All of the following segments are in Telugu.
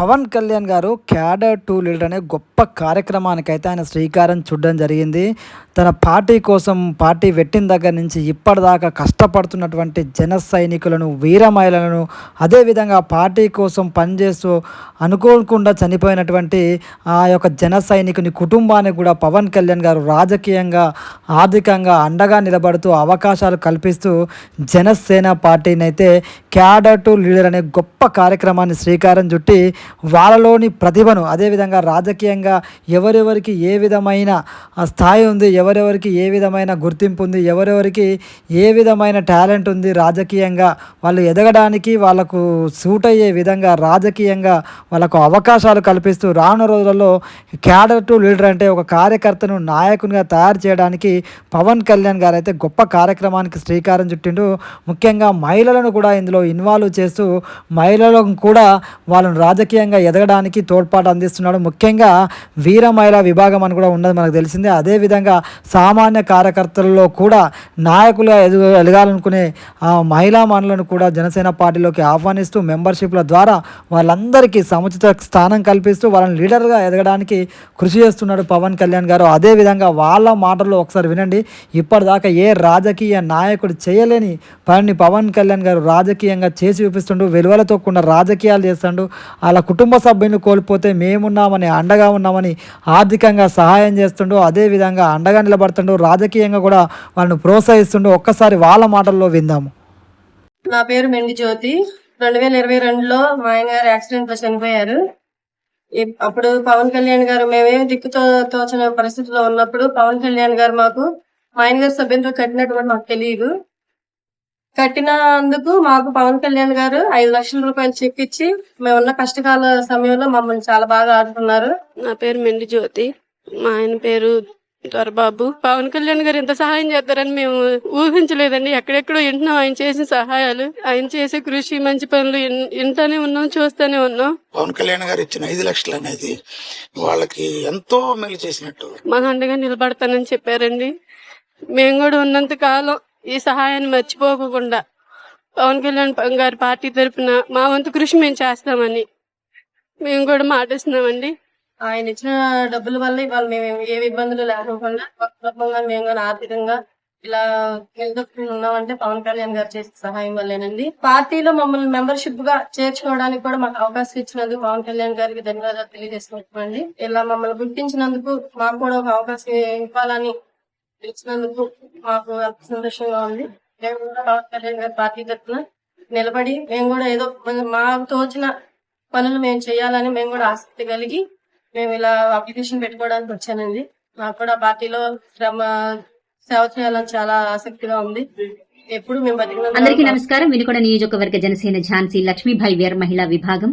పవన్ కళ్యాణ్ గారు క్యాడర్ టు లీడర్ అనే గొప్ప కార్యక్రమానికైతే ఆయన శ్రీకారం చుట్టడం జరిగింది. తన పార్టీ కోసం పార్టీ పెట్టిన దగ్గర నుంచి ఇప్పటిదాకా కష్టపడుతున్నటువంటి జన సైనికులను, వీర మహిళలను, అదేవిధంగా పార్టీ కోసం పనిచేస్తూ అనుకోకుండా చనిపోయినటువంటి ఆ యొక్క జన సైనికుని కుటుంబానికి కూడా పవన్ కళ్యాణ్ గారు రాజకీయంగా, ఆర్థికంగా అండగా నిలబడుతూ అవకాశాలు కల్పిస్తూ జనసేన పార్టీని అయితే క్యాడర్ టు లీడర్ అనే గొప్ప కార్యక్రమాన్ని శ్రీకారం చుట్టి వాళ్ళలోని ప్రతిభను, అదేవిధంగా రాజకీయంగా ఎవరెవరికి ఏ విధమైన స్థాయి ఉంది, ఎవరెవరికి ఏ విధమైన గుర్తింపు ఉంది, ఎవరెవరికి ఏ విధమైన టాలెంట్ ఉంది, రాజకీయంగా వాళ్ళు ఎదగడానికి వాళ్ళకు సూట్ అయ్యే విధంగా రాజకీయంగా వాళ్ళకు అవకాశాలు కల్పిస్తూ రానున్న రోజులలో క్యాడర్ టు లీడర్ అంటే ఒక కార్యకర్తను నాయకునిగా తయారు చేయడానికి పవన్ కళ్యాణ్ గారు అయితే గొప్ప కార్యక్రమానికి శ్రీకారం చుట్టిండు. ముఖ్యంగా మహిళలను కూడా ఇందులో ఇన్వాల్వ్ చేస్తూ మహిళలను కూడా వాళ్ళను రాజకీయంగా ఎదగడానికి తోడ్పాటు అందిస్తున్నాడు. ముఖ్యంగా వీర మహిళా విభాగం అని కూడా ఉన్నది మనకు తెలిసిందే. అదేవిధంగా సామాన్య కార్యకర్తలలో కూడా నాయకులుగా ఎదగాలనుకునే ఆ మహిళా మనులను కూడా జనసేన పార్టీలోకి ఆహ్వానిస్తూ మెంబర్షిప్ల ద్వారా వాళ్ళందరికీ సముచిత స్థానం కల్పిస్తూ వాళ్ళని లీడర్గా ఎదగడానికి కృషి చేస్తున్నాడు పవన్ కళ్యాణ్ గారు. అదేవిధంగా వాళ్ళ మాటల్లో ఒకసారి వినండి. ఇప్పటిదాకా ఏ రాజకీయ నాయకుడు చేయలేని పనిని పవన్ కళ్యాణ్ గారు రాజకీయంగా చేసి చూపిస్తుండు. విలువలతో కూడిన రాజకీయాలు చేస్తుండు. వాళ్ళ కుటుంబ సభ్యులను కోల్పోతే మేమున్నామని, అండగా ఉన్నామని ఆర్థికంగా సహాయం చేస్తుండు. అదేవిధంగా అండగా నిలబడుతుండు. రాజకీయంగా కూడా వాళ్ళని ప్రోత్సహిస్తుండు. ఒక్కసారి వాళ్ళ మాటల్లో విందాము. నా పేరు మెండి జ్యోతి. 2022లో మా ఆయన గారు యాక్సిడెంట్ లో చనిపోయారు. అప్పుడు పవన్ కళ్యాణ్ గారు మేమే దిక్కుతో తోచిన పరిస్థితిలో ఉన్నప్పుడు పవన్ కళ్యాణ్ గారు మాకు మా ఆయన గారు సభ్యులు కట్టినట్టు కూడా మాకు తెలియదు. కట్టినందుకు మాకు పవన్ కళ్యాణ్ గారు 5 లక్షల రూపాయలు చెక్ ఇచ్చి మేమున్న కష్టకాల సమయంలో మమ్మల్ని చాలా బాగా ఆదుకున్నారు. నా పేరు మెండి జ్యోతి, మా ఆయన పేరు దొరబాబు. పవన్ కళ్యాణ్ గారు ఎంత సహాయం చేస్తారని మేము ఊహించలేదండి. ఎక్కడెక్కడో వింటున్నాం ఆయన చేసిన సహాయాలు, ఆయన చేసే కృషి, మంచి పనులు వింటానే ఉన్నాం, చూస్తూనే ఉన్నాం. పవన్ కళ్యాణ్ గారు ఇచ్చిన 5 లక్షలు అనేది వాళ్ళకి ఎంతో మేలు చేసినట్టు మాకు అండగా నిలబడతానని చెప్పారండి. మేము కూడా ఉన్నంత కాలం ఈ సహాయాన్ని మర్చిపోకుండా పవన్ కళ్యాణ్ గారి పార్టీ తరఫున మా వంతు కృషి మేము చేస్తామని మేము కూడా మాటిస్తున్నామండి. ఆయన ఇచ్చిన డబ్బుల వల్ల ఇవాళ మేము ఏ ఇబ్బందులు లేకుండా కుటుంబంగా మేము కూడా ఆర్థికంగా ఇలా నిలదొక్కుని ఉన్నామంటే పవన్ కళ్యాణ్ గారు చేసే సహాయం వల్లేనండి. పార్టీలో మమ్మల్ని మెంబర్షిప్ గా చేర్చుకోవడానికి కూడా మాకు అవకాశం ఇచ్చినందుకు పవన్ కళ్యాణ్ గారికి ధన్యవాదాలు తెలియజేసుకుంటున్నామండి. ఇలా మమ్మల్ని గుర్తించినందుకు మాకు కూడా ఒక అవకాశం ఇవ్వాలని ఇచ్చినందుకు మాకు సంతోషంగా ఉంది. మేము కూడా పవన్ కళ్యాణ్ గారి పార్టీ తరఫున నిలబడి మేము కూడా ఏదో మాకు తోచిన పనులు మేము చేయాలని మేము కూడా ఆసక్తి కలిగి మేము ఇలా అప్లికేషన్ పెట్టుకోవడానికి వచ్చానండి. నాకు కూడా పార్టీలో సేవ చేయాలని చాలా ఆసక్తిగా ఉంది. ఎప్పుడు మేము బతికిన అందరికీ నమస్కారం. వినుకొండ నియోజకవర్గ జనసేన ఝాన్సీ లక్ష్మీభాయ్ వీర మహిళా విభాగం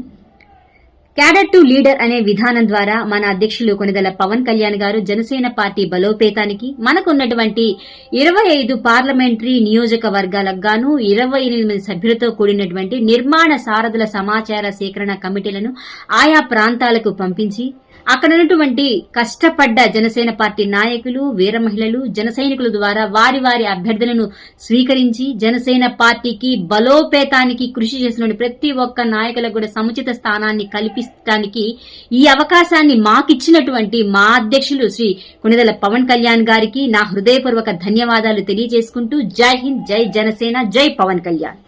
క్యాడర్ టు లీడర్ అనే విధానం ద్వారా మన అధ్యక్షులు కొనిదెల పవన్ కళ్యాణ్ గారు జనసేన పార్టీ బలోపేతానికి మనకున్నటువంటి 25 పార్లమెంటరీ నియోజకవర్గాలకు గాను 28 సభ్యులతో కూడినటువంటి నిర్మాణ సారథుల సమాచార సేకరణ కమిటీలను ఆయా ప్రాంతాలకు పంపించి అక్కడ ఉన్నటువంటి కష్టపడ్డ జనసేన పార్టీ నాయకులు, వీర మహిళలు, జన సైనికుల ద్వారా వారి వారి అభ్యర్థులను స్వీకరించి జనసేన పార్టీకి బలోపేతానికి కృషి చేసిన ప్రతి ఒక్క నాయకులకు కూడా సముచిత స్థానాన్ని కల్పించడానికి ఈ అవకాశాన్ని మాకిచ్చినటువంటి మా అధ్యక్షులు శ్రీ కొనిదెల పవన్ కళ్యాణ్ గారికి నా హృదయపూర్వక ధన్యవాదాలు తెలియజేసుకుంటూ జై హింద్, జై జనసేన, జై పవన్ కళ్యాణ్.